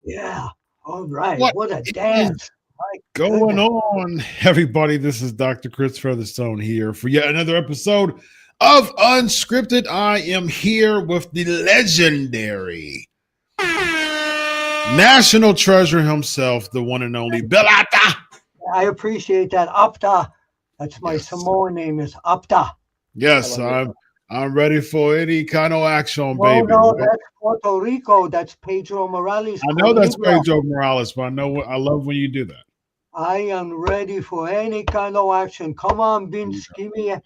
Yeah. All right. What a dance. Going on, everybody. This is Dr. Chris Featherstone here for yet another episode of UnSKripted. I am here with the legendary national treasure himself, the one and only Bill Apter. I appreciate that. Apter. That's my Samoan name is Apter. Yes, I'm ready for any kind of action, baby. No, that's Puerto Rico. That's Pedro Morales. I know that's Pedro Morales, but I love when you do that. I am ready for any kind of action. Come on, Vince, give me I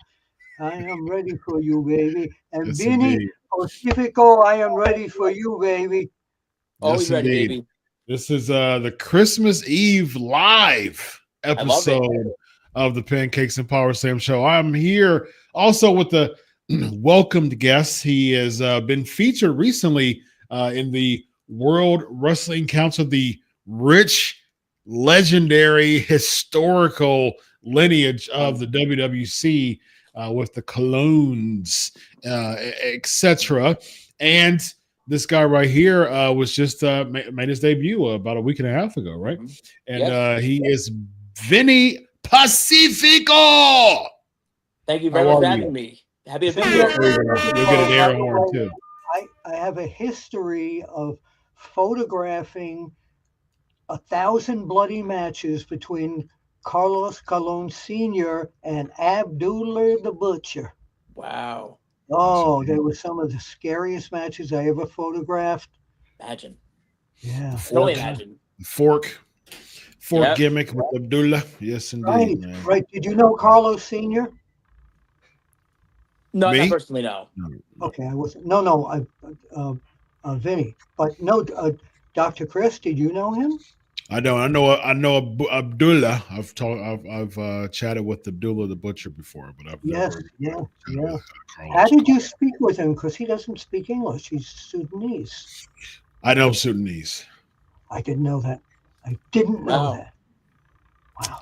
am ready for you, baby. And Vinny Pacifico, I am ready for you, baby. Always ready, baby. This is the Christmas Eve live episode of the Pancakes and Power Slam show. I'm here also with the welcomed guest. He has been featured recently in the World Wrestling Council, the rich, legendary, historical lineage of the WWC with the Colognes, etc. And this guy right here was just made his debut about a week and a half ago, right? And he is Vinny Pacifico. Thank you very much for having me. Happy to be here. We'll get an air horn too. I have a history of photographing 1,000 bloody matches between Carlos Colon Sr. and Abdullah the Butcher. Wow. Oh, they were some of the scariest matches I ever photographed. Imagine. Yeah. Only imagine. Fork gimmick with Abdullah. Yes, indeed. Right. Did you know Carlos Sr.? No, not personally, no. Okay, I wasn't. No, Vinny. But no, Dr. Chris, did you know him? I know Abdullah. I've chatted with Abdullah the Butcher before, but I've never. Yeah. How did you speak with him? Because he doesn't speak English. He's Sudanese. I know Sudanese. I didn't know that. I didn't know that. Wow.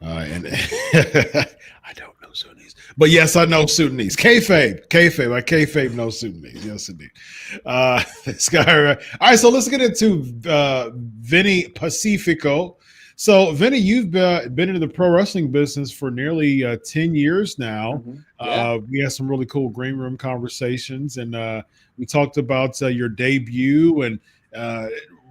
And I don't know Sudanese, but yes, I know Sudanese. Kayfabe. I kayfabe know Sudanese. Yes, indeed. This guy. All right, so let's get into Vinny Pacifico. So, Vinny, you've been in the pro wrestling business for nearly 10 years now. We had some really cool green room conversations, and we talked about your debut and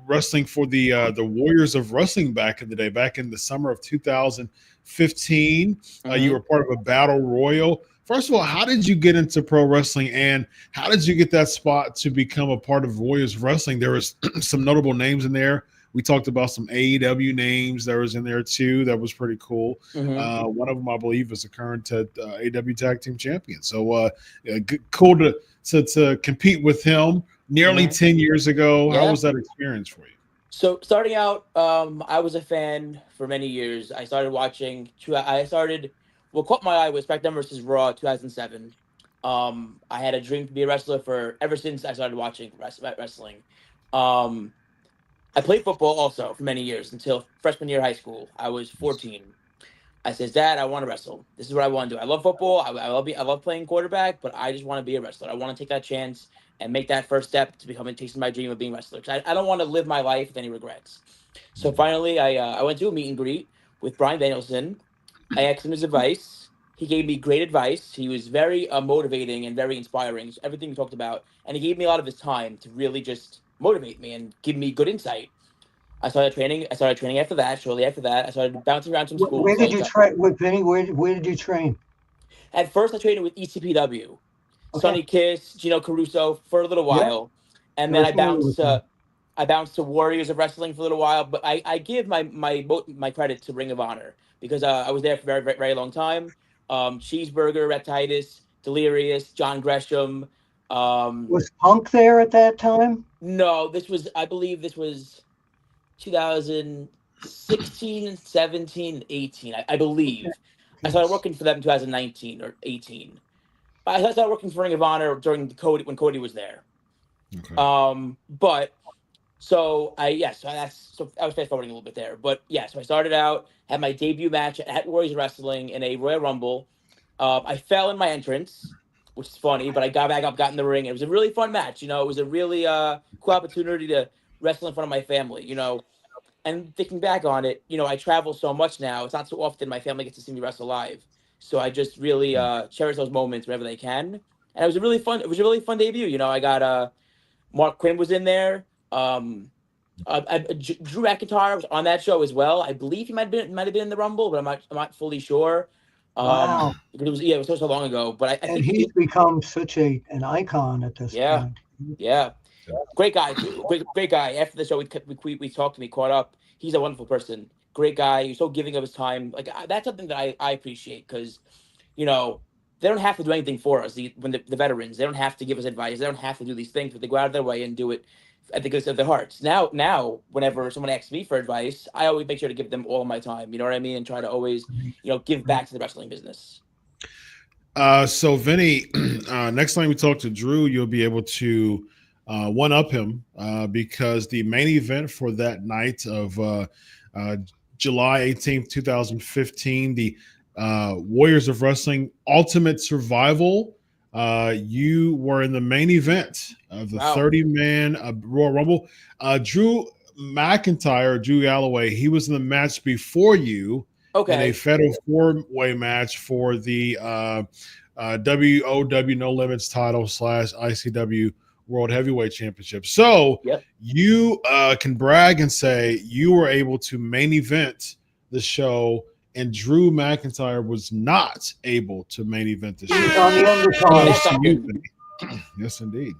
wrestling for the Warriors of Wrestling back in the day, back in the summer of 2015. You were part of a battle royal. First of all, how did you get into pro wrestling, and how did you get that spot to become a part of Warriors of Wrestling? There was some notable names in there. We talked about some AEW names that was in there too. That was pretty cool. One of them, I believe, is a current AEW Tag Team Champion. So cool to compete with him. Nearly 10 years ago. How was that experience for you? So starting out, I was a fan for many years. I started watching. What caught my eye was SmackDown vs. Raw 2007. I had a dream to be a wrestler ever since I started watching wrestling. I played football also for many years until freshman year of high school. I was 14. I says, Dad, I want to wrestle. This is what I want to do. I love football. I love playing quarterback, but I just want to be a wrestler. I want to take that chance and make that first step to chasing my dream of being a wrestler. I don't want to live my life with any regrets. So finally, I went to a meet and greet with Bryan Danielson. I asked him his advice. He gave me great advice. He was very motivating and very inspiring. So everything we talked about, and he gave me a lot of his time to really just motivate me and give me good insight. I started training after that. Shortly after that, I started bouncing around some schools. Where did you train with Vinny? Where did you train? At first, I trained with ECPW. Sonny Kiss, Gino Caruso for a little while, and then I bounced. I bounced to Warriors of Wrestling for a little while, but I give my credit to Ring of Honor because I was there for a very, very, very long time. Cheeseburger, Red Titus, Delirious, John Gresham. Um, Was Punk there at that time? no, I believe this was 2016, 17, 18, I Okay. believe. I started Yes. working for them in 2019 or 18. But I started working for Ring of Honor during when Cody was there. Okay. But so I was fast forwarding a little bit there. But yeah, so I started out, had my debut match at Warriors Wrestling in a Royal Rumble. I fell in my entrance, which is funny, but I got back up, got in the ring. It was a really fun match. It was a really cool opportunity to wrestle in front of my family. And thinking back on it, I travel so much now. It's not so often my family gets to see me wrestle live. So I just really cherish those moments whenever they can. And it was a really fun debut. I got Mark Quinn was in there. Drew McIntyre was on that show as well. I believe he might have been in the Rumble, but I'm not fully sure. Wow. Because it was so long ago. But I And think he's become such an icon at this yeah, point. yeah. Great guy too. Great guy. After the show, we talked and we caught up. He's a wonderful person. Great guy. He's so giving of his time. Like that's something that I appreciate because, they don't have to do anything for us. The veterans, they don't have to give us advice. They don't have to do these things, but they go out of their way and do it at the goodness of their hearts. Now, whenever someone asks me for advice, I always make sure to give them all of my time. You know what I mean, and try to always, give back to the wrestling business. So Vinny, next time we talk to Drew, you'll be able to one up him because the main event for that night of uh, July 18th, 2015, the Warriors of Wrestling Ultimate Survival. You were in the main event of the Wow. 30-man Royal Rumble. Drew McIntyre, Drew Galloway, he was in the match before you in a Okay. fatal four-way match for the WOW No Limits title / ICW World Heavyweight Championship. So Yep. you can brag and say you were able to main event the show, and Drew McIntyre was not able to main event the He was on the show. undercard. That's Kudos to you, something. Vinny. Yes, indeed.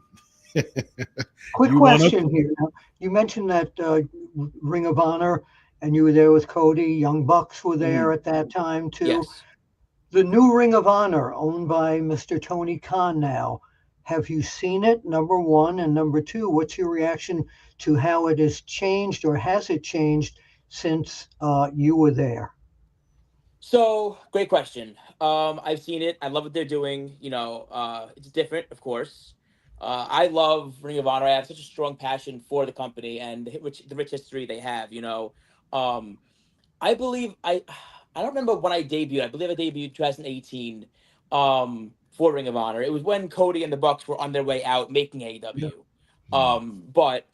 Quick You won up. question here. Now, you mentioned that Ring of Honor, and you were there with Cody. Young Bucks were there Mhm. at that time too. Yes. The new Ring of Honor, owned by Mr. Tony Khan now. Have you seen it? Number one, and number two, what's your reaction to how it has changed, or has it changed since you were there? So great question. I've seen it. I love what they're doing. It's different, of course. I love Ring of Honor. I have such a strong passion for the company and the rich history they have. Um, I believe I don't remember when I debuted. I believe I debuted 2018 for Ring of Honor. It was when Cody and the Bucks were on their way out making Yeah. AEW. But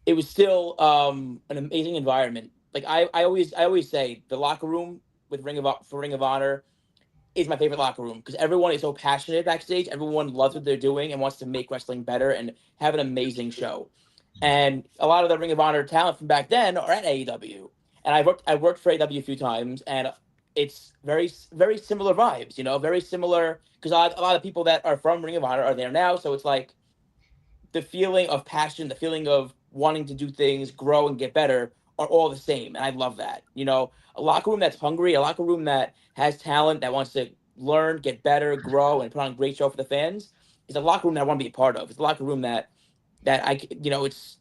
it was still an amazing environment. Like I always say the locker room for Ring of Honor is my favorite locker room because everyone is so passionate backstage. Everyone loves what they're doing and wants to make wrestling better and have an amazing show. And a lot of the Ring of Honor talent from back then are at AEW. And I worked for AEW a few times, and it's very very similar vibes. Very similar because a lot of people that are from Ring of Honor are there now. So it's like the feeling of passion, the feeling of wanting to do things, grow and get better are all the same. And I love that. A locker room that's hungry, a locker room that has talent, that wants to learn, get better, grow, and put on a great show for the fans is a locker room that I want to be a part of. It's a locker room it's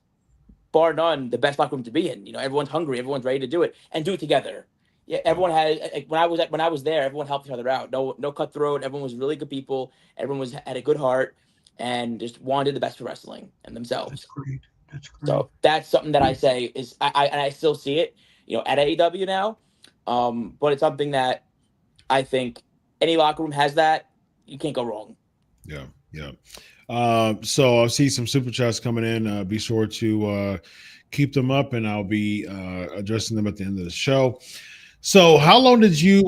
bar none the best locker room to be in. Everyone's hungry, everyone's ready to do it and do it together. Yeah, everyone has. When I was there, everyone helped each other out. No cutthroat. Everyone was really good people. Everyone had a good heart and just wanted the best for wrestling and That's themselves. great. That's great. So that's something that I say is and I still see it, at AEW now. But it's something that I think any locker room has that. You can't go wrong. Yeah, yeah. So I see some super chats coming in. Be sure to keep them up, and I'll be addressing them at the end of the show. So, how long did you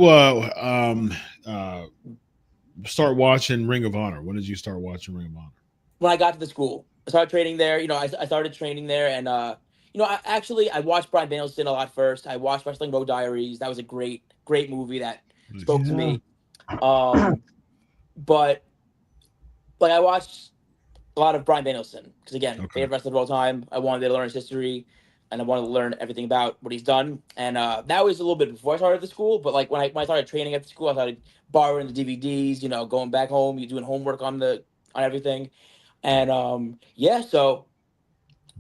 start watching Ring of Honor? When did you start watching Ring of Honor? When I got to the school, I started training there. I started training there, and I watched Bryan Danielson a lot first. I watched Wrestling Road Diaries. That was a great movie that spoke to Yeah. me. But like I watched A lot of Bryan Danielson, because again, Okay. favorite wrestler of all time. I wanted to learn his history, and I wanted to learn everything about what he's done. And that was a little bit before I started the school. But like when I started training at the school, I started borrowing the DVDs. Going back home, you doing homework on everything. And yeah, so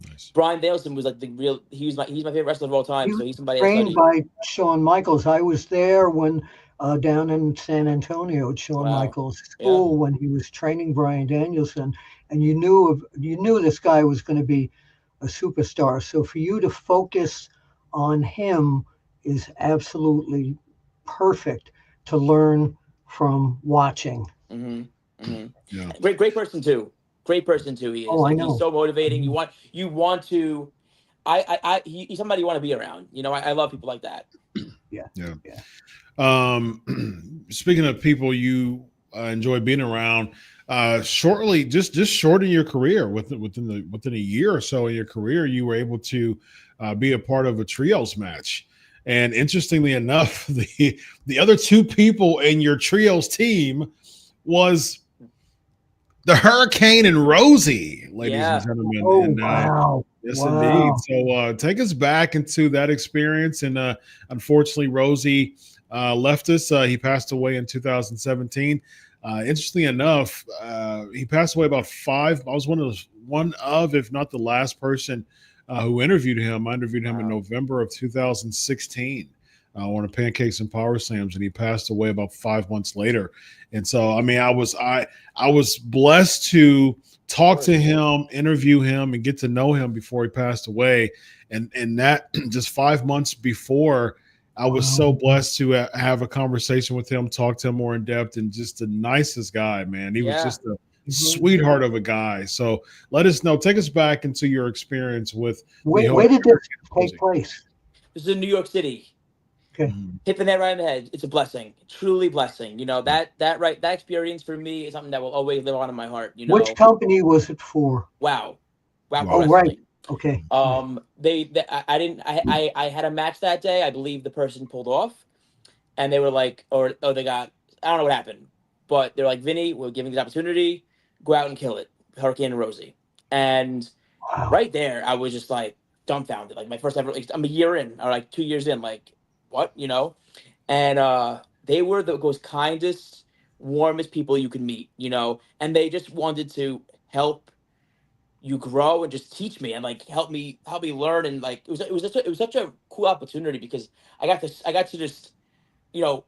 Nice. Bryan Danielson was like the real. He's my favorite wrestler of all time. He was So he's somebody I trained studied. by Shawn Michaels. I was there when down in San Antonio at Shawn Wow. Michaels' Yeah. school when he was training Bryan Danielson, and you knew this guy was going to be a superstar. So for you to focus on him is absolutely perfect to learn from watching. Mm-hmm. Mm-hmm. Yeah. Great person too. Great person too. He Oh, is I like he's know. so motivating. Mhm. You want to. He's somebody you want to be around. I love people like that. Yeah, Yeah. yeah. Speaking of people you enjoy being around, shortly, just short in your career, within a year or so in your career, you were able to be a part of a trios match. And interestingly enough, the other two people in your trios team was the Hurricane and Rosie, ladies and Yeah. gentlemen. Oh, And wow. yes, indeed. Wow. So take us back into that experience. And unfortunately, Rosie left us. He passed away in 2017. Interestingly enough, he passed away about five. I was one of, if not the last person who interviewed him. I interviewed him in Wow. November of 2016. On a Pancakes and Power Slams, and he passed away about 5 months later. And so, I mean, I was blessed to talk to him, interview him, and get to know him before he passed away. And that just 5 months before, I was so Wow. blessed to have a conversation with him, talk to him more in depth, and just the nicest guy, man. He was Yeah. just a Mhm. sweetheart of a guy. So let us know. Take us back into your experience with the Where did this take Rosie. place? This is in New York City. Okay. Mhm. Hit the net right in the head. It's a blessing, truly blessing. That experience for me is something that will always live on in my heart. Which company was it for? Wow, Pro Wow. Oh, right. Wrestling. Okay. They I didn't I had a match that day. I believe the person pulled off, and they were like, they got, I don't know what happened, but they're like, Vinny, we're giving you the opportunity, go out and kill it, Hurricane Rosie. And Wow. right there, I was just like dumbfounded. Like my first ever, like, I'm a year in, or like 2 years in, like what, And they were the most kindest, warmest people you could meet, and they just wanted to help you grow and just teach me and like help me learn. And like it was such a cool opportunity because I got to just you know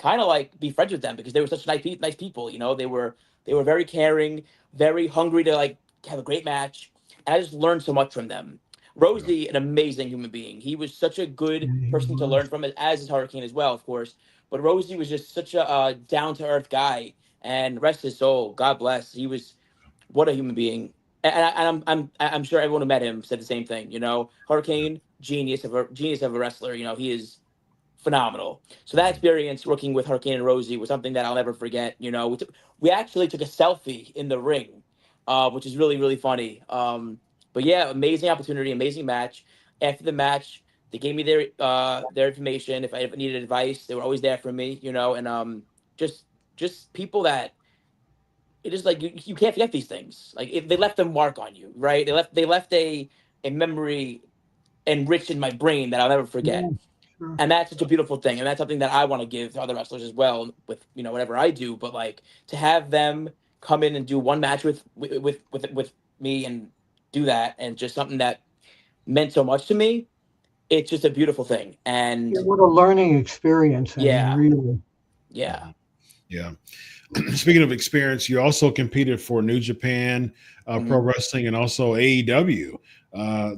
kind of like be friends with them because they were such nice people. They were very caring, very hungry to like have a great match, and I just learned so much from them. Yeah. Rosie, an amazing human being. He was such a good Yeah, he person to was. learn from, as is Hurricane as well, of course. But Rosie was just such a down to earth guy, and rest his soul. God bless. He was, what a human being. And I'm sure everyone who met him said the same thing. Hurricane, genius of a wrestler. He is phenomenal. So that experience working with Hurricane and Rosie was something that I'll never forget. We actually took a selfie in the ring, which is really really funny. But yeah, amazing opportunity, amazing match. After the match, they gave me their information. If I ever needed advice, they were always there for me. And just people that it is like you can't forget these things. Like they left a mark on you, right? They left a memory enriched in my brain that I'll never Yeah, forget. sure. And that's such a beautiful thing, and that's something that I want to give to other wrestlers as well with whatever I do. But like to have them come in and do one match with me and do that, and just something that meant so much to me. It's just a beautiful thing. Yeah, And what a learning experience. I mean, yeah, really. yeah. Yeah. Speaking of experience, you also competed for New Japan Pro Mhm. Wrestling and also AEW.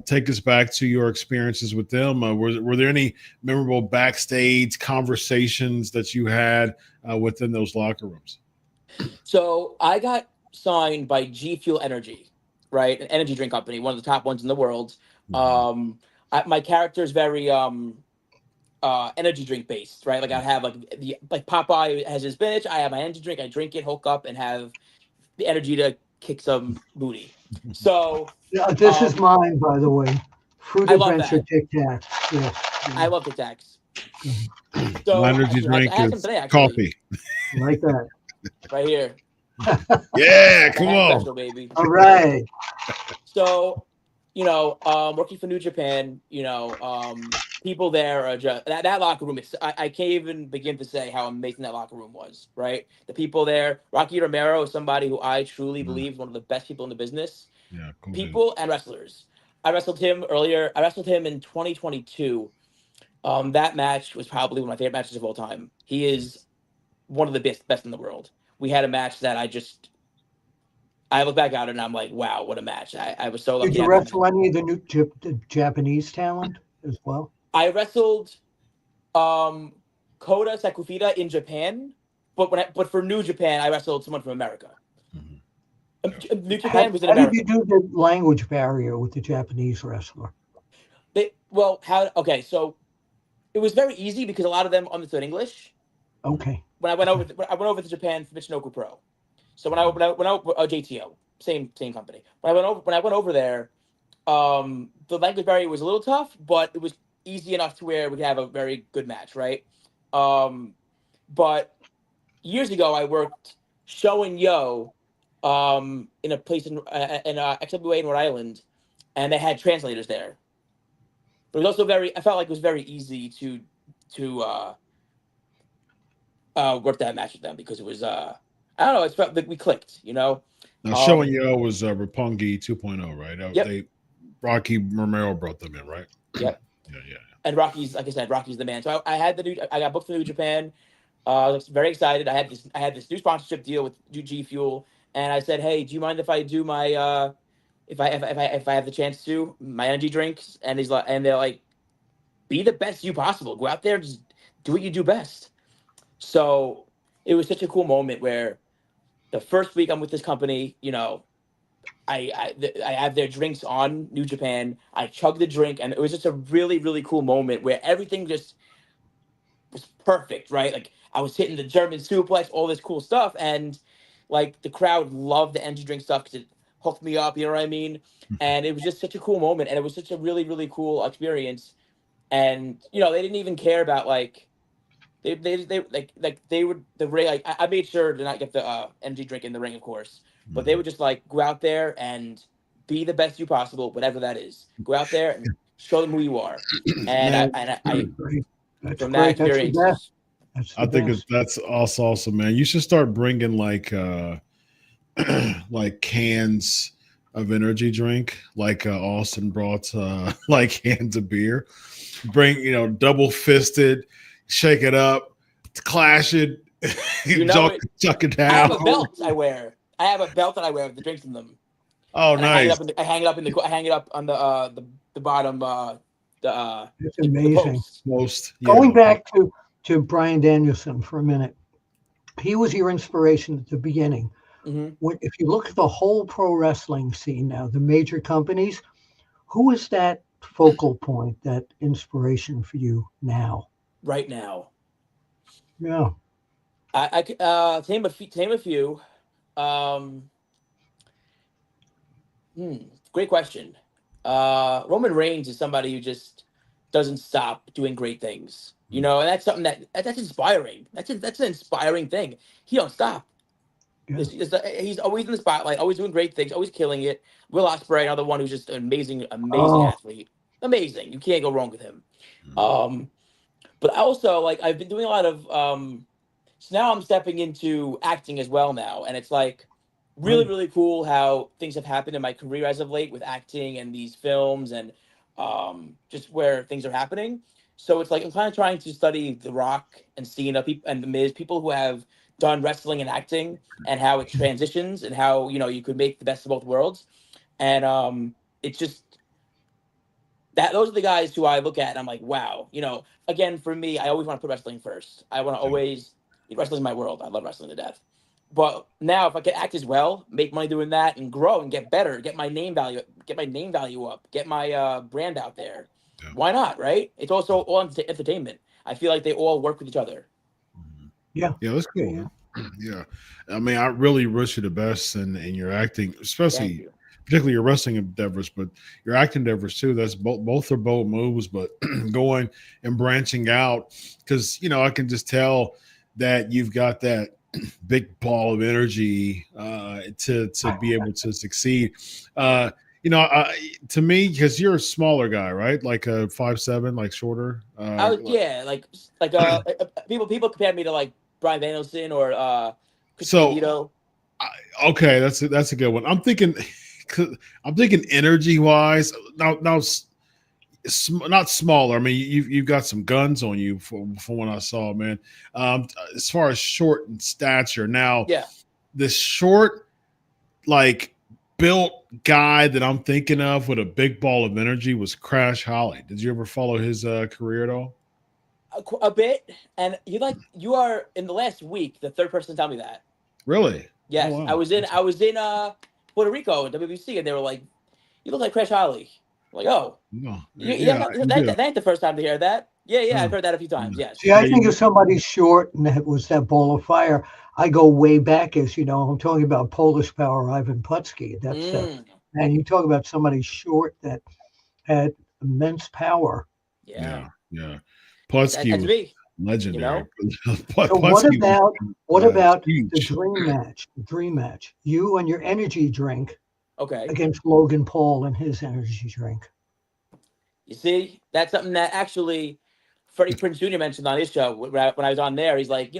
Take us back to your experiences with them. Were there any memorable backstage conversations that you had within those locker rooms? So I got signed by G Fuel Energy, right? An energy drink company, one of the top ones in the world. Mhm. My character is very energy drink based, right? Like I have like Popeye has his spinach, I have my energy drink, I drink it, hook up, and have the energy to kick some booty. So Yeah, this is um mine, by the way. Fruit I love Adventure that. Tic Tac. Yes. I Yeah. love Tic Tacs. My So energy actually, I drink had some is today actually, coffee. Like that. right here. Yeah, come That's on. special, baby. All right. So, working for New Japan, people there are just that locker room. I can't even begin to say how amazing that locker room was. Right, the people there. Rocky Romero is somebody who I truly believe is one of the best people in the business. Yeah, cool dude. People and wrestlers. I wrestled him earlier. I wrestled him in 2022. That match was probably one of my favorite matches of all time. He is one of the best in the world. We had a match that I look back at it and I'm like, wow, what a match. I was so Did lucky to you have that match. wrestle any of the new the Japanese talent as well? I wrestled Kota Sekufita in Japan, but for New Japan, I wrestled someone from America. New Japan was in How did you America. do the language barrier with the Japanese wrestler? So it was very easy because a lot of them understood English. Okay. When I went over to Japan for Michinoku Pro. So when I went over JTO, same company. When I went over there, the language barrier was a little tough, but it was easy enough to where we could have a very good match, right? But years ago, I worked Show and Yo in a place in XWA in Rhode Island, and they had translators there. But it was also I felt like it was very easy to work that match with them because it was I don't know, it felt like we clicked, Now, showing you was Roppongi 2.0, right? Yep. Rocky Romero brought them in, right? Yep. Yeah. And Rocky's, like I said, Rocky's the man. So I got booked for New Japan. I was very excited. I had this new sponsorship deal with G Fuel, and I said, "Hey, do you mind if I do my if I have the chance to my energy drinks?" And they're like, "Be the best you possible. Go out there, just do what you do best." So it was such a cool moment where the first week I'm with this company, I have their drinks on New Japan. I chug the drink, and it was just a really, really cool moment where everything just was perfect, right? Like I was hitting the German suplex, all this cool stuff, and like the crowd loved the energy drink stuff because it hooked me up. You know what I mean? And it was just such a cool moment, and it was such a really, really cool experience. And they didn't even care about like they would the ring. Like I made sure to not get the energy drink in the ring, of course, but they would just like go out there and be the best you possible, whatever that is. Go out there and show them who you are. And I That's from that great. That's the experience. best. I think that's also awesome, man. You should start bringing like like cans of energy drink, like Austin brought like cans of beer. Bring double fisted, shake it up, clash it, chuck it down. I have a belt I wear. I have a belt that I wear with the drinks in them. Oh, and nice! I hang it up on the bottom. It's amazing. Yeah. Going back to Bryan Danielson for a minute, he was your inspiration at the beginning. Mm-hmm. If you look at the whole pro wrestling scene now, the major companies, who is that focal point, that inspiration for you now? Right now, Yeah. I could name a few. Great question. Roman Reigns is somebody who just doesn't stop doing great things, and that's something that's inspiring. That's an inspiring thing. He don't stop. Yeah. He's always in the spotlight, always doing great things, always killing it. Will Ospreay, another one who's just an amazing athlete. Amazing. You can't go wrong with him. But also, like, I've been doing a lot of so now I'm stepping into acting as well now, and it's like really, really cool how things have happened in my career as of late with acting and these films and just where things are happening. So it's like I'm kind of trying to study The Rock and Cena and The Miz, people who have done wrestling and acting and how it transitions and how you could make the best of both worlds. And it's just that those are the guys who I look at and I'm like, wow. Again, for me, I always want to put wrestling first. I want to always wrestling's my world. I love wrestling to death. But now, if I can act as well, make money doing that, and grow and get better, get my name value up, get my brand out there, why not? Right? It's also all entertainment. I feel like they all work with each other. Yeah, that's cool. Yeah, I mean, I really wish you the best in your acting, especially particularly your wrestling endeavors, but your acting endeavors too. That's both are bold moves, but going and branching out because I can just tell that you've got that big ball of energy to be able to succeed. To me, because you're a smaller guy, right? Like a 5'7", like shorter. People compare me to like Bryan Danielson or Chris So Candido. Okay, that's a good one. I'm thinking energy wise. Now, not smaller. I mean, you've got some guns on you from what I saw, man. As far as short in stature, now, Yeah, the short, like built guy that I'm thinking of with a big ball of energy was Crash Holly. Did you ever follow his career at all? a bit. And you are in the last week the third person to tell me that. Really? Yes, Oh, wow. I was in Puerto Rico, WBC, and they were like, "You look like Crash Holly." I'm like, oh, No. yeah, You do. that ain't the first time to hear that. Yeah, I've No. heard that a few times. Yes. See, I think if somebody's short and that was that ball of fire, I go way back. As you know, I'm talking about Polish Power, Ivan Putski. And you talk about somebody short that had immense power. Yeah. Putski That's was me. legendary. So what about the dream match? You and your energy drink against Logan Paul and his energy drink. You see, that's something that actually Freddie Prinze Jr. mentioned on his show when I was on there. He's like,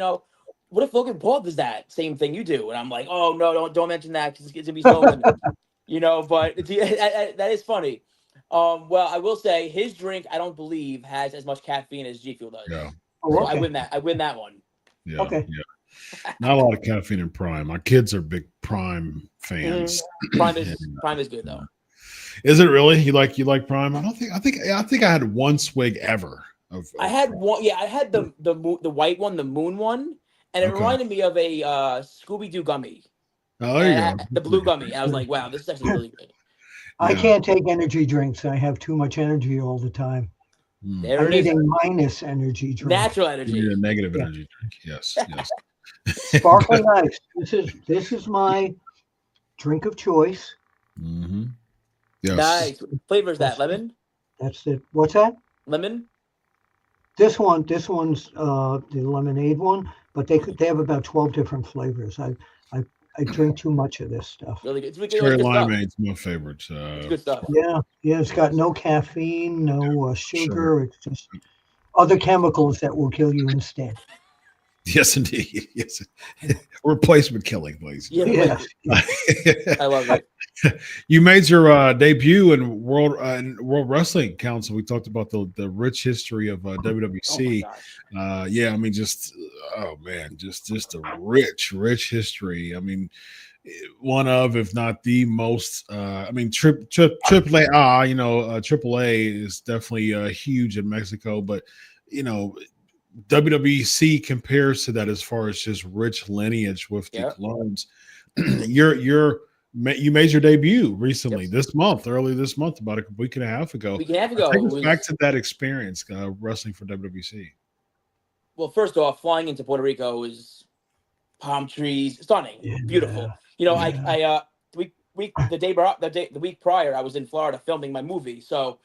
what if Logan Paul does that same thing you do? And I'm like, oh no, don't mention that because it's gonna be stolen. But that is funny. Well, I will say his drink, I don't believe, has as much caffeine as G Fuel does. Yeah. So I win that. I win that one. Yeah. Okay. Yeah. Not a lot of caffeine in Prime. My kids are big Prime fans. Prime is good though. Is it really? You like Prime? I think I had one swig ever. I had one. Yeah, I had the white one, the moon one, and it reminded me of a Scooby Doo gummy. Oh, there you go. The blue gummy. And I was like, wow, this is actually really good. I can't take energy drinks. I have too much energy all the time. There I need a minus energy drink. Natural energy. You need a negative energy drink. Yes. Sparkling ice. This is my drink of choice. Mm-hmm. Yes. Nice. What flavor is that? Lemon? That's it. What's that? Lemon? This one's the lemonade one, but they have about 12 different flavors. I drink too much of this stuff. Really good. It's Cherry limeade's my favorite. It's good stuff. Yeah. It's got no caffeine, no sugar. Sure. It's just other chemicals that will kill you instead. Yes, indeed. Yes. Replacement killing, please. Yes. I love it. You made your debut in World Wrestling Council. We talked about the rich history of WWC. I mean, just a rich history. I mean, one of, if not the most. I mean, AAA. AAA is definitely huge in Mexico, but WWC compares to that as far as just rich lineage with the clones. You made your debut recently early this month, about a week and a half ago. Take us back to that experience wrestling for WWC. Well, first off, flying into Puerto Rico is palm trees, stunning, beautiful. The week prior, I was in Florida filming my movie, so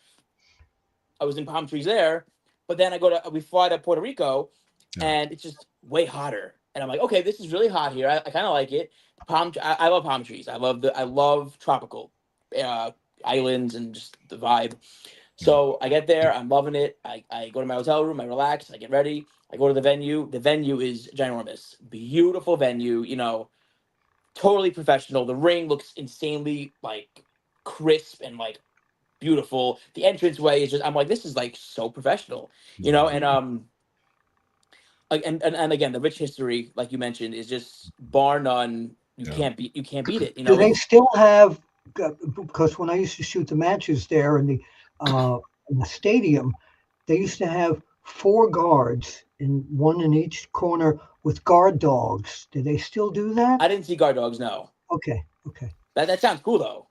I was in palm trees there. But then we fly to Puerto Rico, and it's just way hotter. And I'm like, okay, this is really hot here. I kind of like it. I love palm trees. I love tropical islands and just the vibe. So I get there, I'm loving it. I go to my hotel room, I relax, I get ready, I go to the venue. The venue is ginormous, beautiful venue. Totally professional. The ring looks insanely crisp and beautiful. The entranceway is just, I'm like, this is so professional, and and again, the rich history, like you mentioned, is just bar none. You can't beat it. Do they still have, because when I used to shoot the matches there in the stadium, they used to have 4 guards one in each corner with guard dogs. Do they still do that? I didn't see guard dogs, no. Okay. That sounds cool though.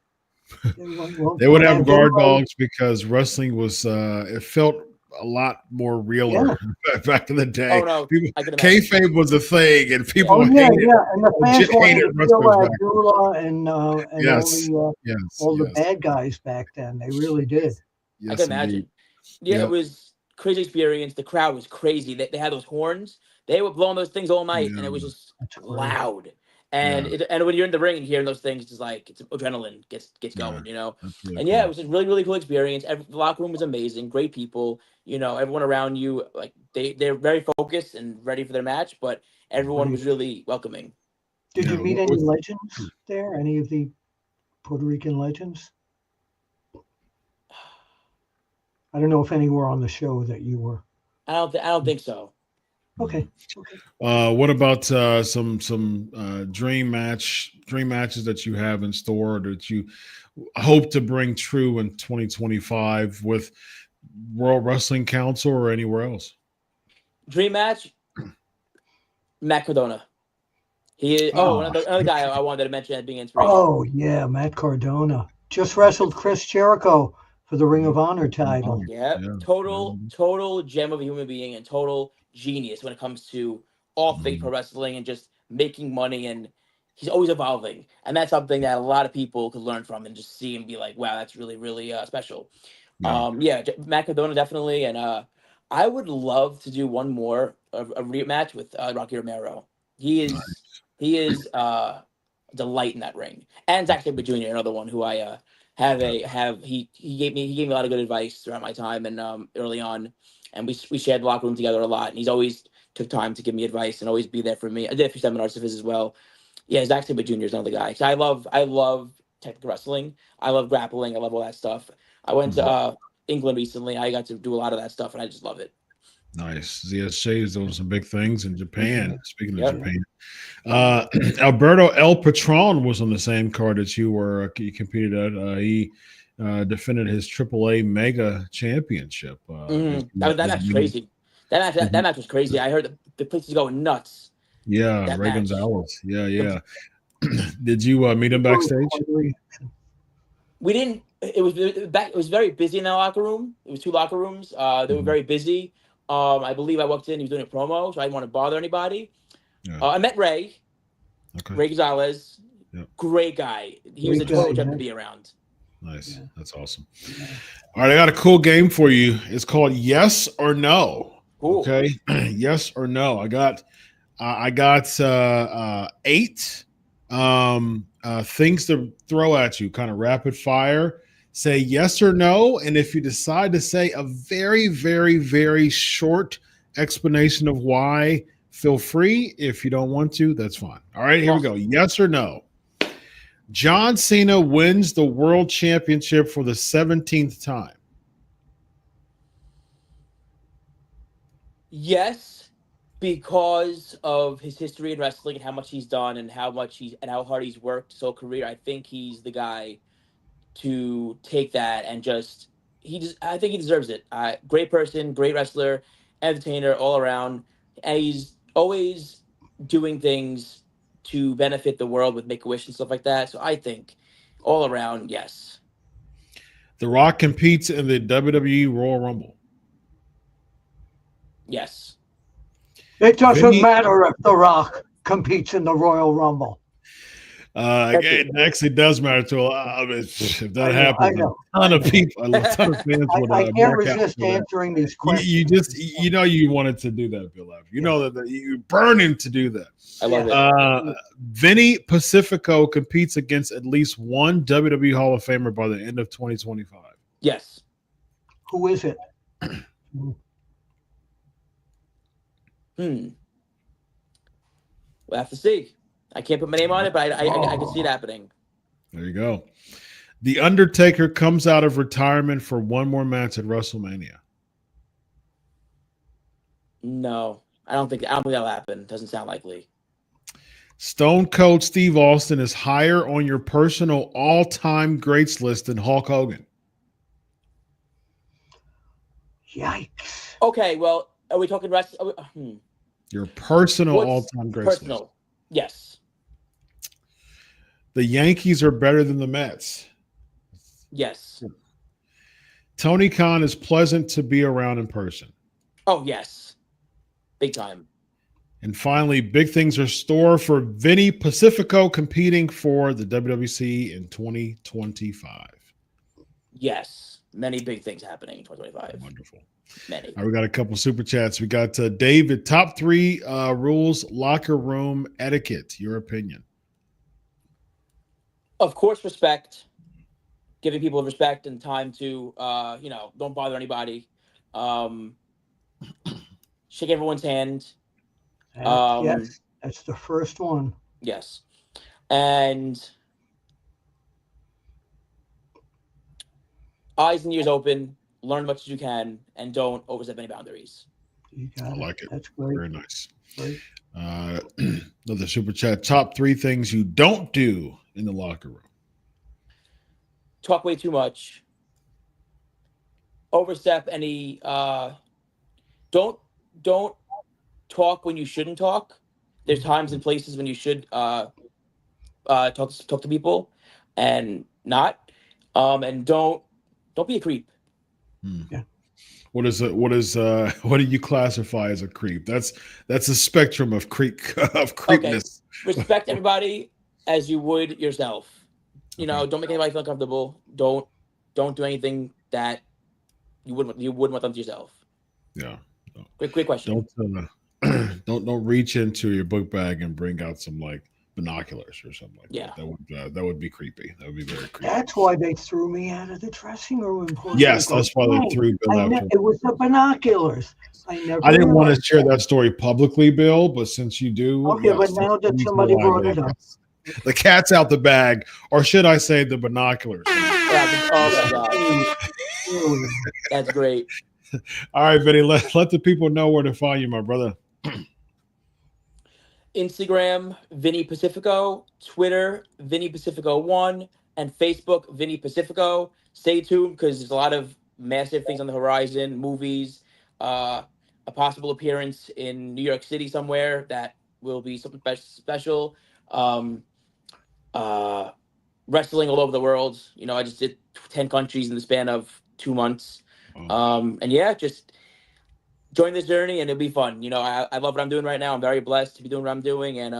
They would have guard dogs because wrestling was it felt a lot more realer back in the day. Oh no, kayfabe was a thing, and people and the fans wanted to kill Abdullah and all the bad guys back then. They really did. Yes, I can imagine. Yeah, it was crazy experience. The crowd was crazy. They had those horns they were blowing those things all night, and it was just That's great. loud. And and when you're in the ring and hearing those things, it's like it's adrenaline gets going, you know. That's really And cool. it was a really cool experience. The locker room was amazing, great people. You know, everyone around you, like they're very focused and ready for their match, but everyone was really welcoming. Did Yeah, you meet what any was- legends there? Any of the Puerto Rican legends? I don't know if any were on the show that you were. I don't think so. Okay. What about some dream matches that you have in store or that you hope to bring true in 2025 with World Wrestling Council or anywhere else? Dream match, Matt Cardona. He is, another guy I wanted to mention as being inspiration. Oh yeah, Matt Cardona just wrestled Chris Jericho for the Ring of Honor title. Yeah, total gem of a human being and total genius when it comes to all things pro wrestling and just making money. And he's always evolving, and that's something that a lot of people could learn from and just see and be like, wow, that's really special. Matt Cardona definitely, and I would love to do one more a rematch with Rocky Romero. He is a delight in that ring, and Zack Sabre Jr., another one who I he gave me a lot of good advice throughout my time and early on, and we shared the locker room together a lot, and he's always took time to give me advice and always be there for me. I did a few seminars of his as well. Yeah, Zack Sabre Jr. is another guy. So I love technical wrestling. I love grappling. I love all that stuff. I went to England recently. I got to do a lot of that stuff, and I just love it. Nice. ZSJ is doing some big things in Japan. Speaking of Japan, Alberto El Patron was on the same card that you competed at. He defended his AAA Mega Championship. That match was crazy. That match was crazy. I heard the place is going nuts. Yeah, Ray Gonzalez. Yeah. Did you meet him backstage? We didn't. It was very busy in that locker room. It was two locker rooms. They were very busy. I believe I walked in. He was doing a promo, so I didn't want to bother anybody. Yeah. I met Ray. Okay. Ray Gonzalez. Yep. Great guy. He was a total gem to be around. Nice. Yeah. That's awesome. All right, I got a cool game for you. It's called Yes or No. Cool. Okay. Yes or no. I got 8 things to throw at you, kind of rapid fire. Say yes or no, and if you decide to say a very, very, very short explanation of why, feel free. If you don't want to, that's fine. All right, here we go. Yes or no. John Cena wins the World Championship for the 17th time. Yes, because of his history in wrestling and how much he's done and how how hard he's worked his whole career. I think he's the guy to take that and I think he deserves it. Great person, great wrestler, entertainer all around, and he's always doing things to benefit the world with Make-A-Wish and stuff like that. So I think all around, yes. The Rock competes in the WWE Royal Rumble. Yes. It doesn't matter if The Rock competes in the Royal Rumble. It actually does matter to a lot. If that happens, a ton of people, a ton of fans would. I can't resist answering these questions. You wanted to do that, Bill Apter. You know that you're burning to do that. I love it. Vinny Pacifico competes against at least one WWE Hall of Famer by the end of 2025. Yes. Who is it? We'll have to see. I can't put my name on it, but I can see it happening. There you go. The Undertaker comes out of retirement for one more match at WrestleMania. No, I don't think that'll happen. Doesn't sound likely. Stone Cold Steve Austin is higher on your personal all-time greats list than Hulk Hogan. Yikes. Okay, well, are we talking wrestling? Your personal all-time greats list. Personal. Yes. The Yankees are better than the Mets. Yes. Tony Khan is pleasant to be around in person. Oh, yes. Big time. And finally, big things are store for Vinny Pacifico competing for the WWC in 2025. Yes. many big things happening in 2025. Wonderful. Many. All right, we got a couple super chats. We got David, top 3 rules, locker room etiquette. Your opinion? Of course, respect. Giving people respect and time to, don't bother anybody. Shake everyone's hand. Yes, that's the first one. Yes. And eyes and ears open, learn as much as you can, and don't overstep any boundaries. You got I like it. That's great. Very nice. Great. Another super chat. Top 3 things you don't do in the locker room. Talk way too much. Overstep any. Don't talk when you shouldn't talk. There's times and places when you should talk to people, and not. And don't be a creep. Yeah. What do you classify as a creep? That's a spectrum of creepness. Okay. Respect everybody as you would yourself. Don't make anybody feel uncomfortable. Don't do anything that you wouldn't want them to yourself. Yeah. Quick question. Don't reach into your book bag and bring out some like binoculars or something like that. That would be creepy. That would be very creepy. That's why they threw me out of the dressing room. Yes, that's why they threw Bill out. It was the binoculars. I didn't want to share that story publicly, Bill, but since you do, okay. But now that somebody brought it up, the cat's out the bag, or should I say the binoculars? Oh my God. That's great. All right, Vinny, let the people know where to find you, my brother. Instagram, Vinnie Pacifico, Twitter, Vinnie Pacifico 1, and Facebook, Vinnie Pacifico. Stay tuned because there's a lot of massive things on the horizon, movies, a possible appearance in New York City somewhere that will be something special. Wrestling all over the world. I just did 10 countries in the span of 2 months. And yeah, just join this journey and it'll be fun. I love what I'm doing right now. I'm very blessed to be doing what I'm doing, and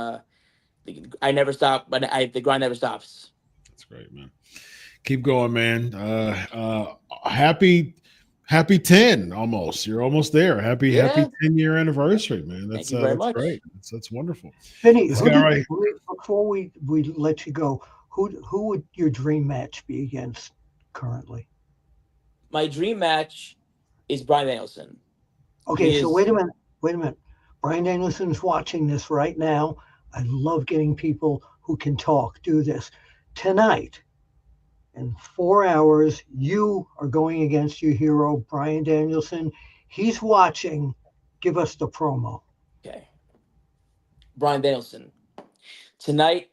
I never stop, but the grind never stops. That's great, man. Keep going, man. Happy 10 almost. You're almost there. Happy 10-year anniversary, man. That's great. That's wonderful. Vinny, before we let you go, who would your dream match be against currently? My dream match is Bryan Danielson. Okay, so wait a minute. Bryan Danielson's watching this right now. I love getting people who can talk do this. Tonight, in 4 hours, you are going against your hero, Bryan Danielson. He's watching. Give us the promo. Okay. Bryan Danielson. Tonight,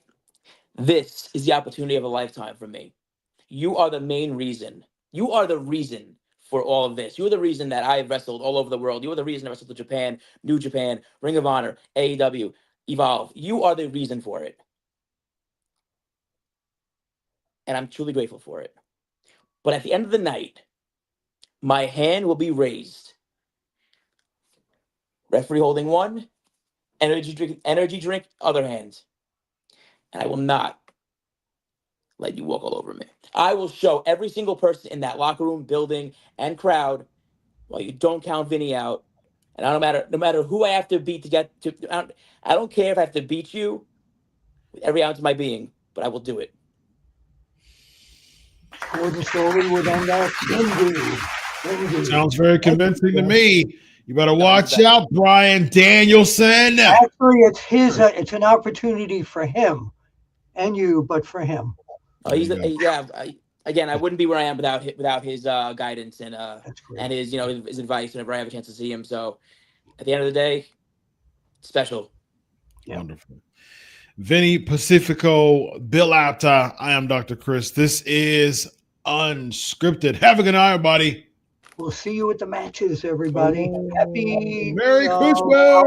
this is the opportunity of a lifetime for me. You are the main reason. You are the reason for all of this. You are the reason that I have wrestled all over the world. You are the reason I wrestled to Japan, New Japan, Ring of Honor, AEW, Evolve. You are the reason for it. And I'm truly grateful for it. But at the end of the night, my hand will be raised. Referee holding one, energy drink, other hand. And I will not let you walk all over me. I will show every single person in that locker room, building, and crowd why you don't count Vinny out. And no matter who I have to beat to get to, I don't care if I have to beat you with every ounce of my being, but I will do it. Gordon Soley would end up Indy. Sounds very convincing to me. You better watch out, Bryan Danielson. Actually, it's an opportunity for him and you, but for him. Again, I wouldn't be where I am without his guidance and his his advice whenever I have a chance to see him. So at the end of the day, special. Yeah. Wonderful. Vinny Pacifico, Bill Apter. I am Dr. Chris. This is UnSKripted. Have a good night, everybody. We'll see you at the matches, everybody. Happy Merry Christmas.